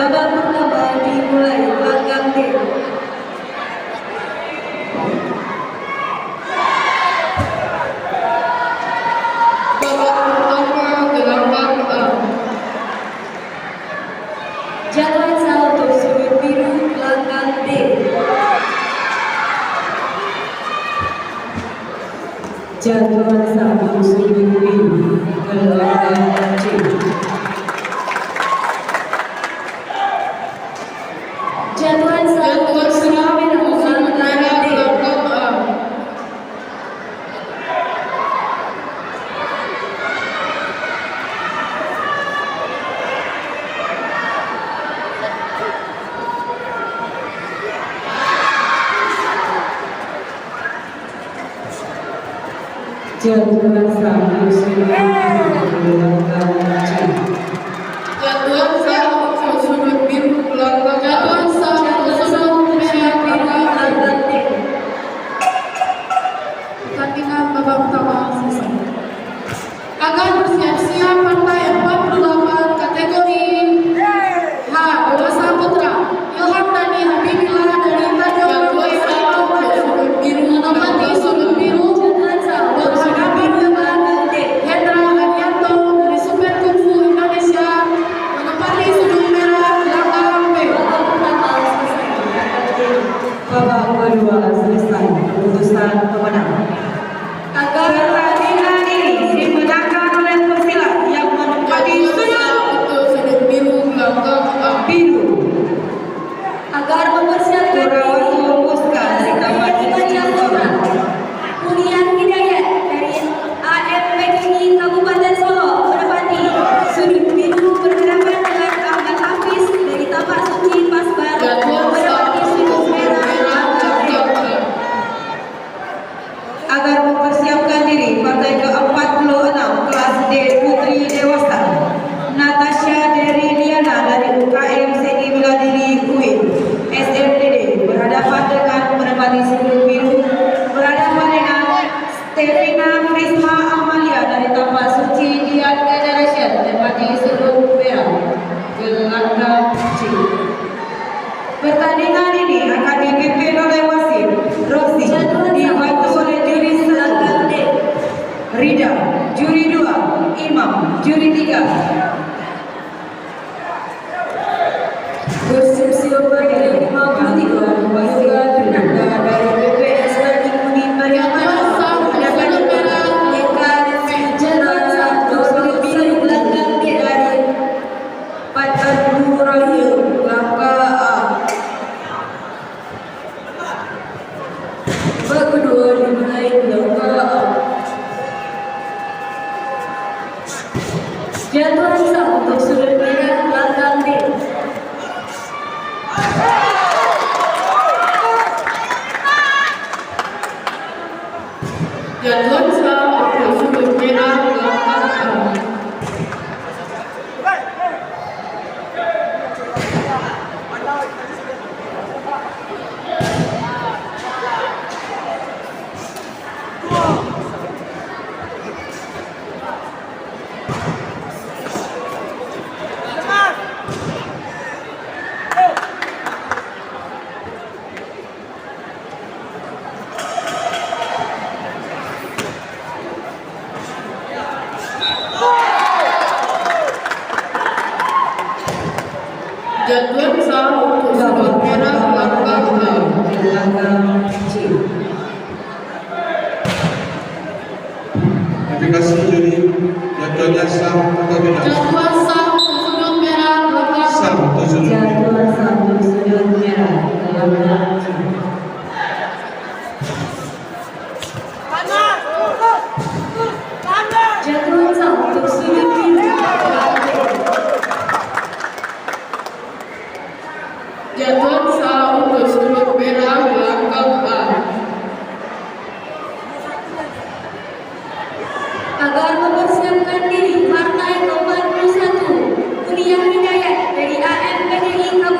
babak pertama dimulai belakang D. Jadwal untuk sudut biru belakang D. Jadwal untuk sudut biru belakang C. Jadwal untuk sudut biru belakang D. Jadwal satu sudut belakang C. Jadwal satu sudut biru belakang jadwal satu sudut merah belakang D. Pertandingan babak pertama selesai. Akan bersiap-siap partai 48 kategori H dewasa putra Ilham Dani Habibillah dari Tanjung sudut biru menempati sudut biru. Babak kedua selesai, keputusan pemenang. Agar pertandingan ini dimenangkan oleh pesilat yang menempati sudut biru belakang biru. Agar mempersiapkan diri dari Kabupaten Unian Hidayat dari AMPKI Kabupaten Solo menempati sudut biru berhadapan dengan Ahmad Hafiz dari Tapak Suci Pasbar menempati sudut merah. Agar mempersiapkan diri partai ke-46 kelas D Putri Dewasa Natasha Dery Liana dari UKM Seni Beladiri UIN SMDD berhadapan dengan menempati sudut biru berhadapan dengan Stevina Prisma Amalia dari Tapak Suci Dian Generation menempati sudut merah belakang C. Pertandingan ini akan dipimpin oleh wasit Rosi dibantu oleh juri belakang D Rida, juri 2 Imam, juri 3 bersiap-siap dari 53 Yoga Tunanda dari BPS Banding Uni Pariaman mendapat merah Eka Jadwal satu sudut biru belakang D dari Patan Rahim belakang A. Babak kedua dimulai belakang A. Jadwal untuk sudut merah belakang D. Jadwal untuk sudut merah belakang A. Jadwal untuk sudut merah belakang A. Belakang C. Terima kasih juri. Jadwalnya sah atau tidak? Jadwal sudut merah belakang Sah atau sudut biru? Jadwal satu sudut merah belakang C. Jadwal satu sudut biru belakang D. Jadwal untuk sudut merah belakang A. Agar mempersiapkan diri partai ke-41 Unian Hidayat dari AMPKI Kabupaten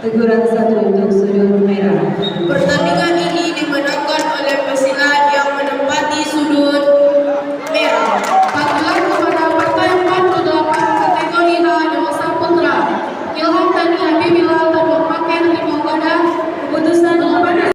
Teguran 1 untuk sudut merah. Pertandingan